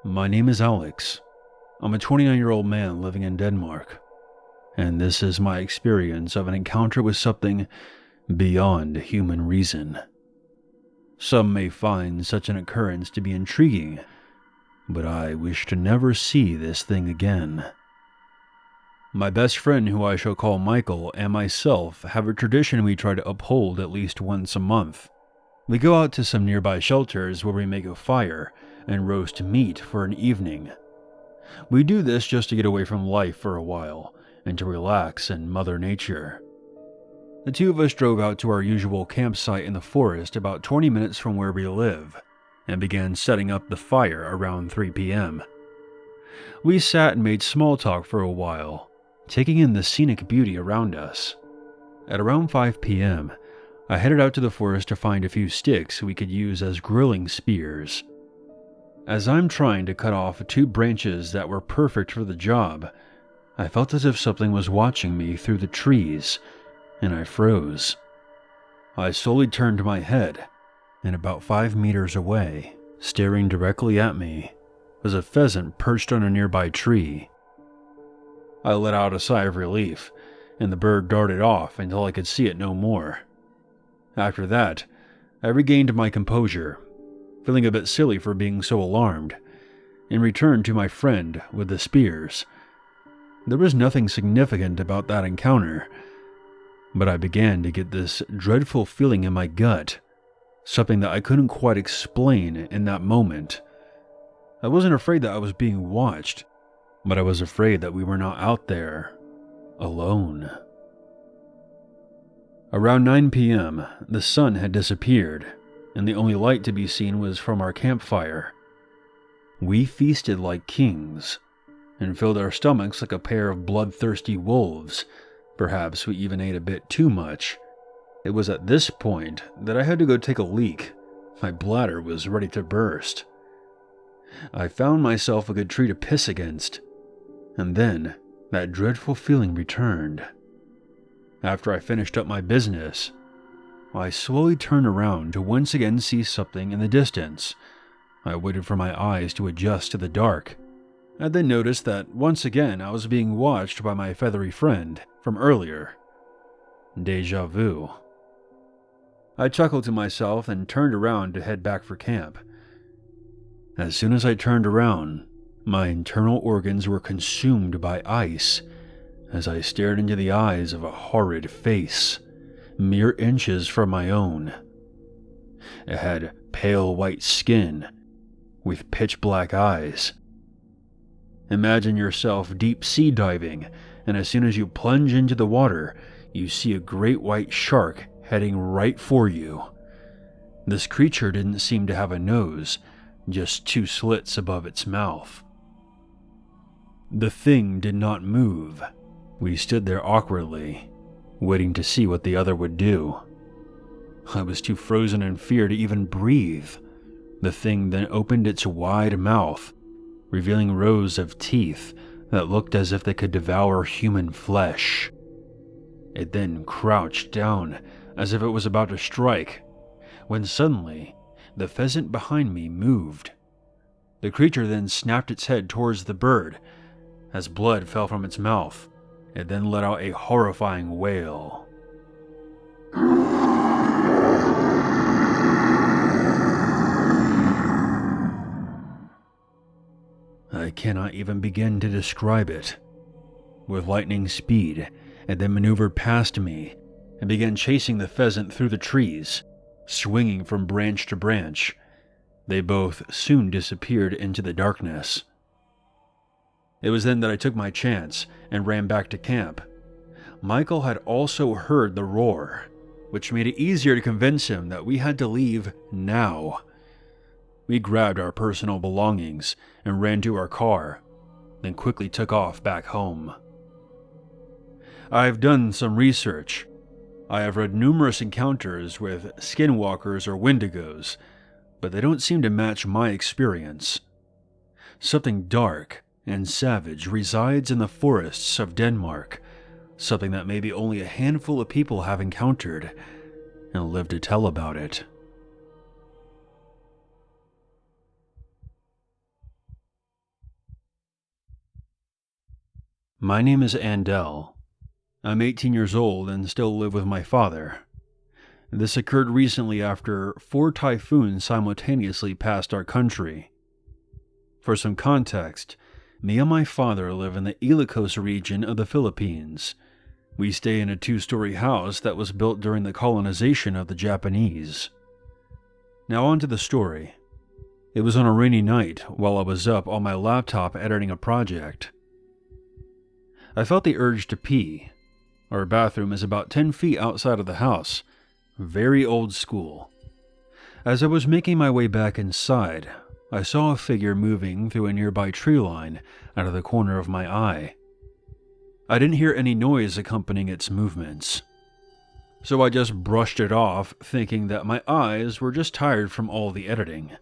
My name is Alex. I'm a 29-year-old man living in Denmark, and this is my experience of an encounter with something beyond human reason. Some may find such an occurrence to be intriguing, but I wish to never see this thing again. My best friend, who I shall call Michael, and myself have a tradition we try to uphold at least once a month. We go out to some nearby shelters where we make a fire and roast meat for an evening. We do this just to get away from life for a while and to relax in Mother Nature. The two of us drove out to our usual campsite in the forest about 20 minutes from where we live and began setting up the fire around 3 p.m. We sat and made small talk for a while, taking in the scenic beauty around us. At around 5 p.m., I headed out to the forest to find a few sticks we could use as grilling spears. As I'm trying to cut off 2 branches that were perfect for the job, I felt as if something was watching me through the trees, and I froze. I slowly turned my head, and about 5 meters away, staring directly at me, was a pheasant perched on a nearby tree. I let out a sigh of relief, and the bird darted off until I could see it no more. After that, I regained my composure, feeling a bit silly for being so alarmed, and returned to my friend with the spears. There was nothing significant about that encounter, but I began to get this dreadful feeling in my gut, something that I couldn't quite explain in that moment. I wasn't afraid that I was being watched, but I was afraid that we were not out there, alone. Around 9 p.m., the sun had disappeared, and the only light to be seen was from our campfire. We feasted like kings, and filled our stomachs like a pair of bloodthirsty wolves. Perhaps we even ate a bit too much. It was at this point that I had to go take a leak. My bladder was ready to burst. I found myself a good tree to piss against, and then that dreadful feeling returned. After I finished up my business, I slowly turned around to once again see something in the distance. I waited for my eyes to adjust to the dark, and then noticed that once again I was being watched by my feathery friend from earlier. Déjà vu. I chuckled to myself and turned around to head back for camp. As soon as I turned around, my internal organs were consumed by ice as I stared into the eyes of a horrid face, mere inches from my own. It had pale white skin with pitch black eyes. Imagine yourself deep sea diving, and as soon as you plunge into the water, you see a great white shark heading right for you. This creature didn't seem to have a nose, just 2 slits above its mouth. The thing did not move. We stood there awkwardly, waiting to see what the other would do. I was too frozen in fear to even breathe. The thing then opened its wide mouth, revealing rows of teeth that looked as if they could devour human flesh. It then crouched down as if it was about to strike, when suddenly the pheasant behind me moved. The creature then snapped its head towards the bird. As blood fell from its mouth, it then let out a horrifying wail. I cannot even begin to describe it. With lightning speed, it then maneuvered past me and began chasing the pheasant through the trees, swinging from branch to branch. They both soon disappeared into the darkness. It was then that I took my chance and ran back to camp. Michael had also heard the roar, which made it easier to convince him that we had to leave now. We grabbed our personal belongings and ran to our car, then quickly took off back home. I've done some research. I have read numerous encounters with skinwalkers or wendigos, but they don't seem to match my experience. Something dark and savage resides in the forests of Denmark, something that maybe only a handful of people have encountered and live to tell about it. My name is Andel. I'm 18 years old and still live with my father. This occurred recently after 4 typhoons simultaneously passed our country. For some context, me and my father live in the Ilocos region of the Philippines. We stay in a 2-story house that was built during the colonization of the Japanese. Now on to the story. It was on a rainy night while I was up on my laptop editing a project. I felt the urge to pee. Our bathroom is about 10 feet outside of the house. Very old school. As I was making my way back inside, I saw a figure moving through a nearby tree line out of the corner of my eye. I didn't hear any noise accompanying its movements, so I just brushed it off, thinking that my eyes were just tired from all the editing.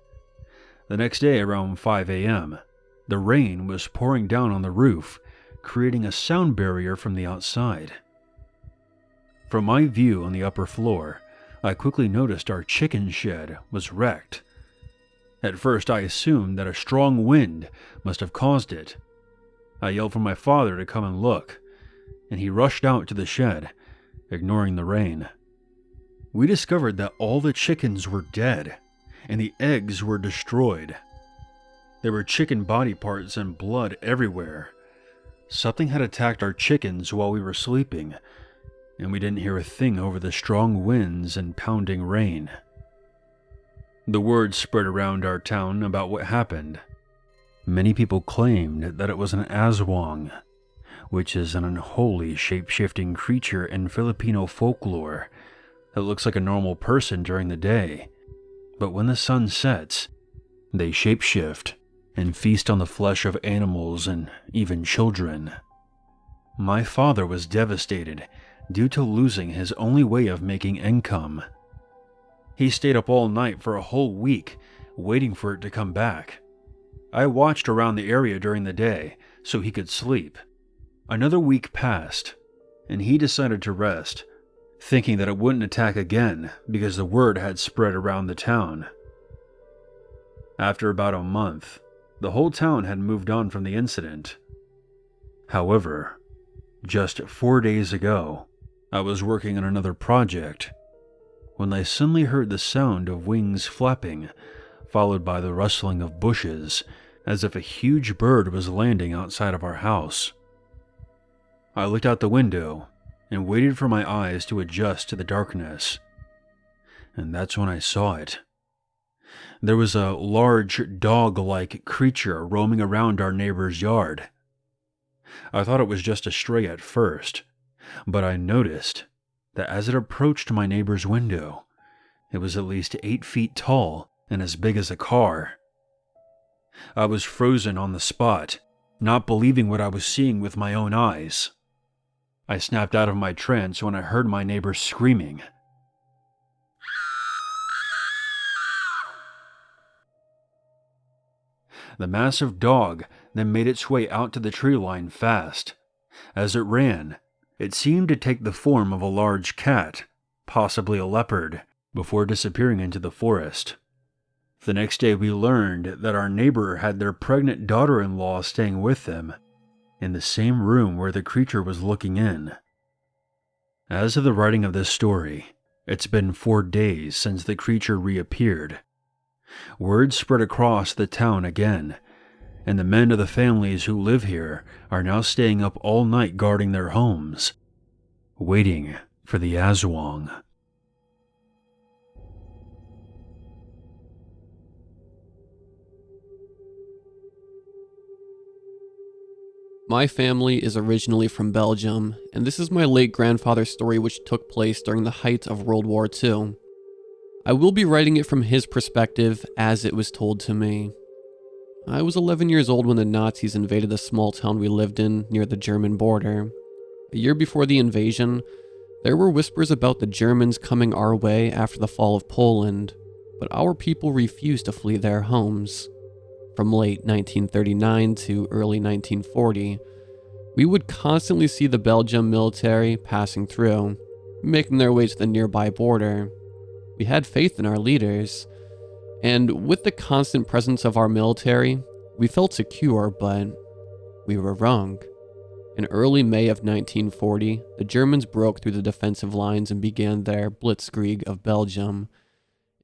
The next day around 5 a.m., the rain was pouring down on the roof, creating a sound barrier from the outside. From my view on the upper floor, I quickly noticed our chicken shed was wrecked. At first, I assumed that a strong wind must have caused it. I yelled for my father to come and look, and he rushed out to the shed, ignoring the rain. We discovered that all the chickens were dead, and the eggs were destroyed. There were chicken body parts and blood everywhere. Something had attacked our chickens while we were sleeping, and we didn't hear a thing over the strong winds and pounding rain. The word spread around our town about what happened. Many people claimed that it was an aswang, which is an unholy shape-shifting creature in Filipino folklore that looks like a normal person during the day, but when the sun sets, they shapeshift and feast on the flesh of animals and even children. My father was devastated due to losing his only way of making income. He stayed up all night for a whole week, waiting for it to come back. I watched around the area during the day so he could sleep. Another week passed, and he decided to rest, thinking that it wouldn't attack again because the word had spread around the town. After about a month, the whole town had moved on from the incident. However, just 4 days ago, I was working on another project when I suddenly heard the sound of wings flapping, followed by the rustling of bushes, as if a huge bird was landing outside of our house. I looked out the window and waited for my eyes to adjust to the darkness, and that's when I saw it. There was a large dog-like creature roaming around our neighbor's yard. I thought it was just a stray at first, but I noticed that as it approached my neighbor's window, it was at least 8 feet tall and as big as a car. I was frozen on the spot, not believing what I was seeing with my own eyes. I snapped out of my trance when I heard my neighbor screaming. The massive dog then made its way out to the tree line fast. As it ran, it seemed to take the form of a large cat, possibly a leopard, before disappearing into the forest. The next day we learned that our neighbor had their pregnant daughter-in-law staying with them, in the same room where the creature was looking in. As of the writing of this story, it's been 4 days since the creature reappeared. Word spread across the town again, and the men of the families who live here are now staying up all night guarding their homes, waiting for the aswang. My family is originally from Belgium, and this is my late grandfather's story which took place during the height of World War II. I will be writing it from his perspective as it was told to me. I was 11 years old when the Nazis invaded the small town we lived in near the German border. A year before the invasion, there were whispers about the Germans coming our way after the fall of Poland, but our people refused to flee their homes. From late 1939 to early 1940, we would constantly see the Belgian military passing through, making their way to the nearby border. We had faith in our leaders, and with the constant presence of our military, we felt secure, but we were wrong. In early May of 1940, the Germans broke through the defensive lines and began their blitzkrieg of Belgium.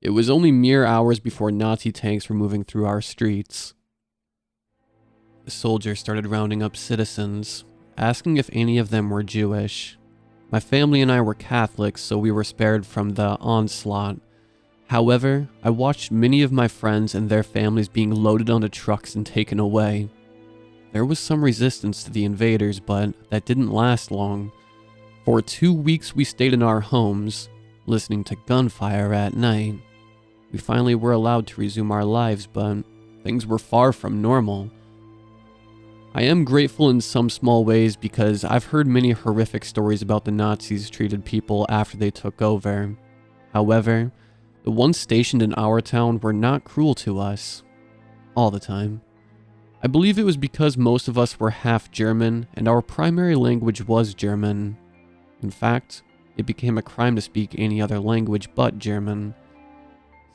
It was only mere hours before Nazi tanks were moving through our streets. The soldiers started rounding up citizens, asking if any of them were Jewish. My family and I were Catholics, so we were spared from the onslaught. However, I watched many of my friends and their families being loaded onto trucks and taken away. There was some resistance to the invaders, but that didn't last long. For 2 weeks we stayed in our homes, listening to gunfire at night. We finally were allowed to resume our lives, but things were far from normal. I am grateful in some small ways because I've heard many horrific stories about the Nazis treated people after they took over. However, the ones stationed in our town were not cruel to us. All the time. I believe it was because most of us were half German and our primary language was German. In fact, it became a crime to speak any other language but German.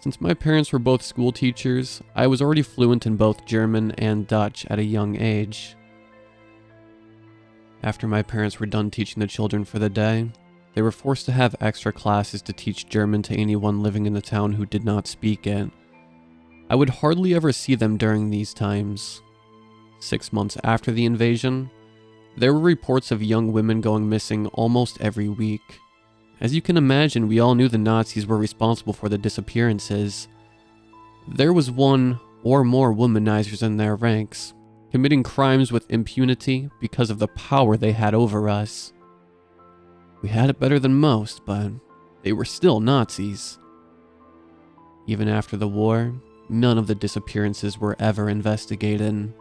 Since my parents were both school teachers, I was already fluent in both German and Dutch at a young age. After my parents were done teaching the children for the day, they were forced to have extra classes to teach German to anyone living in the town who did not speak it. I would hardly ever see them during these times. 6 months after the invasion, there were reports of young women going missing almost every week. As you can imagine, we all knew the Nazis were responsible for the disappearances. There was one or more womanizers in their ranks, committing crimes with impunity because of the power they had over us. We had it better than most, but they were still Nazis. Even after the war, none of the disappearances were ever investigated.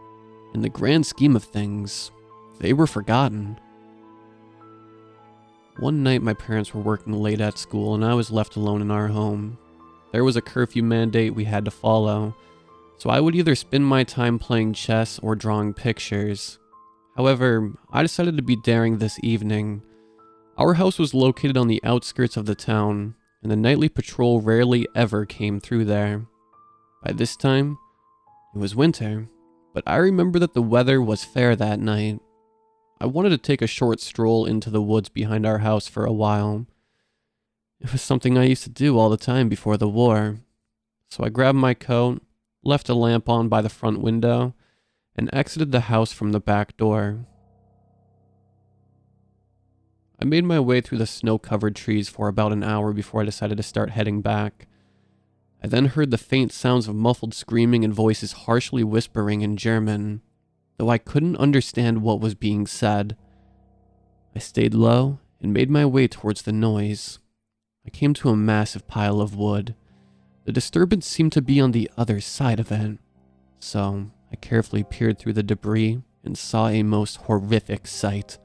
In the grand scheme of things, they were forgotten. One night my parents were working late at school and I was left alone in our home. There was a curfew mandate we had to follow, so I would either spend my time playing chess or drawing pictures. However, I decided to be daring this evening. Our house was located on the outskirts of the town, and the nightly patrol rarely ever came through there. By this time, it was winter, but I remember that the weather was fair that night. I wanted to take a short stroll into the woods behind our house for a while. It was something I used to do all the time before the war. So I grabbed my coat, left a lamp on by the front window, and exited the house from the back door. I made my way through the snow-covered trees for about an hour before I decided to start heading back. I then heard the faint sounds of muffled screaming and voices harshly whispering in German, though I couldn't understand what was being said. I stayed low and made my way towards the noise. I came to a massive pile of wood. The disturbance seemed to be on the other side of it, so I carefully peered through the debris and saw a most horrific sight.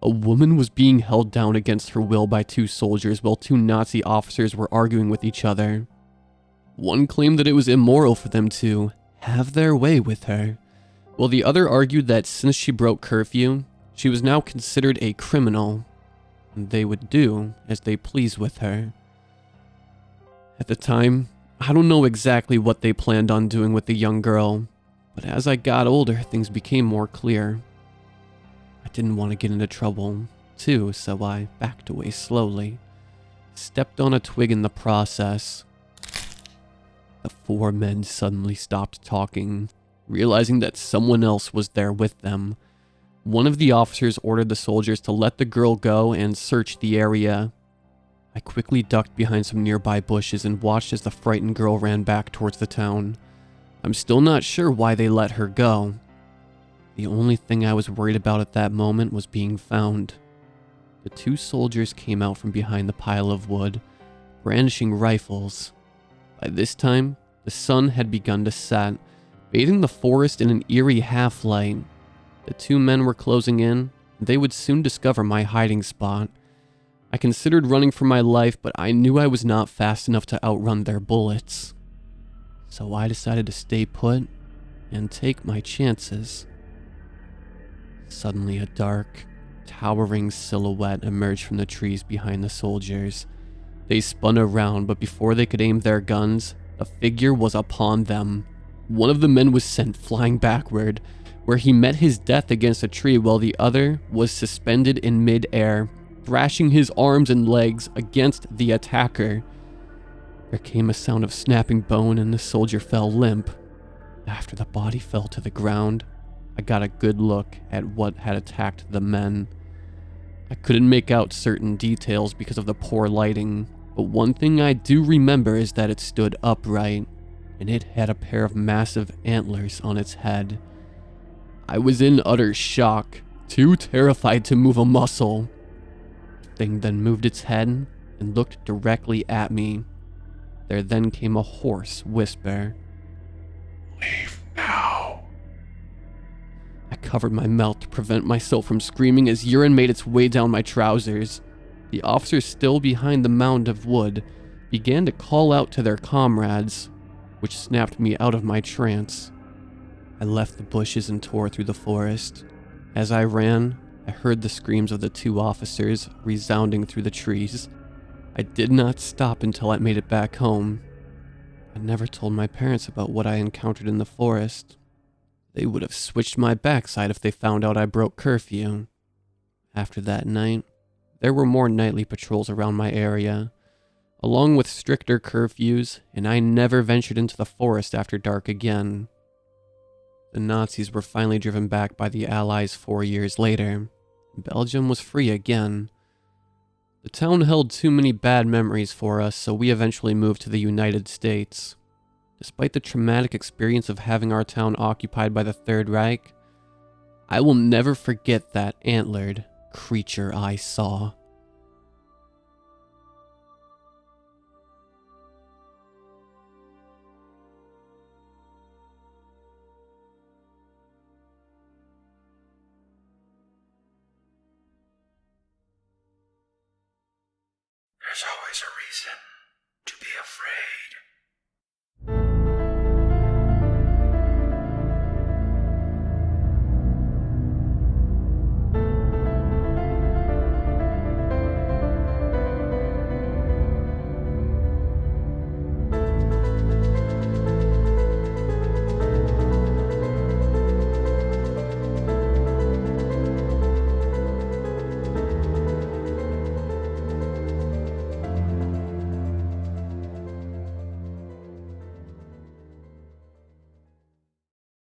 A woman was being held down against her will by 2 soldiers while 2 Nazi officers were arguing with each other. One claimed that it was immoral for them to have their way with her, while the other argued that since she broke curfew, she was now considered a criminal, and they would do as they pleased with her. At the time, I don't know exactly what they planned on doing with the young girl, but as I got older, things became more clear. I didn't want to get into trouble, too, so I backed away slowly, stepped on a twig in the process. The 4 men suddenly stopped talking, realizing that someone else was there with them. One of the officers ordered the soldiers to let the girl go and search the area. I quickly ducked behind some nearby bushes and watched as the frightened girl ran back towards the town. I'm still not sure why they let her go. The only thing I was worried about at that moment was being found. The 2 soldiers came out from behind the pile of wood, brandishing rifles. By this time, the sun had begun to set, bathing the forest in an eerie half-light. The 2 men were closing in, and they would soon discover my hiding spot. I considered running for my life, but I knew I was not fast enough to outrun their bullets. So I decided to stay put and take my chances. Suddenly, a dark, towering silhouette emerged from the trees behind the soldiers. They spun around, but before they could aim their guns, the figure was upon them. One of the men was sent flying backward, where he met his death against a tree while the other was suspended in mid-air, thrashing his arms and legs against the attacker. There came a sound of snapping bone and the soldier fell limp. After the body fell to the ground, I got a good look at what had attacked the men. I couldn't make out certain details because of the poor lighting, but one thing I do remember is that it stood upright, and it had a pair of massive antlers on its head. I was in utter shock, too terrified to move a muscle. The thing then moved its head and looked directly at me. There then came a hoarse whisper. "Leave now." I covered my mouth to prevent myself from screaming as urine made its way down my trousers. The officers still behind the mound of wood began to call out to their comrades, which snapped me out of my trance. I left the bushes and tore through the forest. As I ran, I heard the screams of the two officers resounding through the trees. I did not stop until I made it back home. I never told my parents about what I encountered in the forest. They would have switched my backside if they found out I broke curfew. After that night, there were more nightly patrols around my area, along with stricter curfews, and I never ventured into the forest after dark again. The Nazis were finally driven back by the Allies 4 years later. Belgium was free again. The town held too many bad memories for us, so we eventually moved to the United States. Despite the traumatic experience of having our town occupied by the Third Reich, I will never forget that antlered creature I saw. There's always a reason to be afraid.